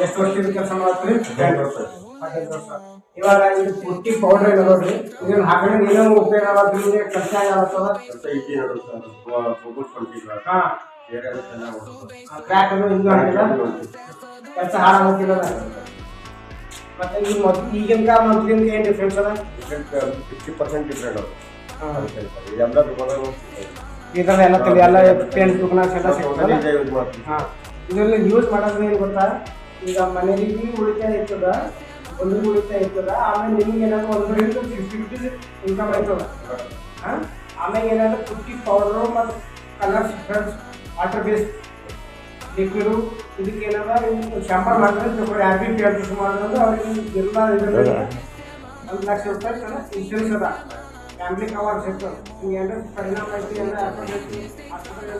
ಎಷ್ಟು ವರ್ಷದಿಂದ ಕೆಲಸ ಮಾಡ್ತೀರಿ? 18 ವರ್ಷ. 18 ವರ್ಷ. ಇವಾಗ ಇದು ಪುಟ್ಟಿ ಪೌಡ್ರ್ ಇದೆ ನೋಡ್ರಿ, ಇದನ್ನ ಹಾಕಿದ್ರೆ ಏನೇನು ಉಪಯೋಗ ಆಗತ್ತೆ, ಖರ್ಚು ಆಗತ್ತದ? ಸ್ವಲ್ಪ ಈಜಿ ಇರುತ್ತೆ ಸರ್. ಫೋಕಸ್ ಕೊಡ್ತಿಲ್ಲ. ಹಾ, ಏರಿಯಾದ ಚೆನ್ನಾಗಿ ಓಡುತ್ತೆ. ಕ್ರ್ಯಾಕ್ ಅದು ಇದು ಆಗಿಲ್ಲ, ಕೆಲಸ ಹಾಳಾಗೋಗಿಲ್ಲ. ಮತ್ತೆ ಈಗ ಈಗಿನ ಮೊದಲಿಂದ ಏನು ಡಿಫ್ರೆನ್ಸ್ ಅದ? 50% ಡಿಫ್ರೆಂಟ್ ಅದು. ಹಾಂ, ಎಲ್ಲ ದುಕಾನಗಳು ಇದೆಲ್ಲ ಎಲ್ಲ ತಲೆ ಎಲ್ಲ ಪೇಂಟ್ ದುಕಾನ ಎಲ್ಲ ಸಿಗ್ತದಲ್ಲ? ಯೂಸ್ ಮಾಡ್ತೀವಿ. ಹಾಂ, ಇದರಲ್ಲಿ ಯೂಸ್ ಮಾಡೋದು ಏನು ಗೊತ್ತಾ, ಈಗ ಮನೆಯಲ್ಲಿ ಉಳಿತಾಯ ಇರ್ತದ, ಒಂದು ಉಳಿತಾಯ ಇರ್ತದ, ಆಮೇಲೆ ನಿಮ್ಗೆ ಏನಾದ್ರು 1 to 50 rupees ಇನ್ಕಮ್ ಆಯ್ತದ. ಹಾಂ, ಆಮೇಲೆ ಏನಾದ್ರು ಪುಟ್ಟಿ ಪೌಡ್ರು ಮತ್ತು colours friends water base liquid ಇದಕ್ಕೆ ಏನಾರ ಶಾಂಪರ್ ಮಾಡಿದ್ರೆ ತಗೊಳ್ಳಿ, ಆರ್ ಬಿ ಪಿ ಎಫ್ ಮಾಡಿದ್ರೆ ಅವ್ರಿಗೆ ಎಲ್ಲ ಇದರಲ್ಲಿ 1 ಲಕ್ಷ ರೂಪಾಯಿ ಇನ್ಶೂರೆನ್ಸ್ ಅದ, ಫ್ಯಾಮಿಲಿ ಕವರ್ ಸಿಗ್ತದೆ. ನಿಮ್ಗೆ ಏನಾದ್ರು ಪರಿಣಾಮ ಐತಿ, ಎಲ್ಲ ಹಾಸ್ಪಿಟಲ್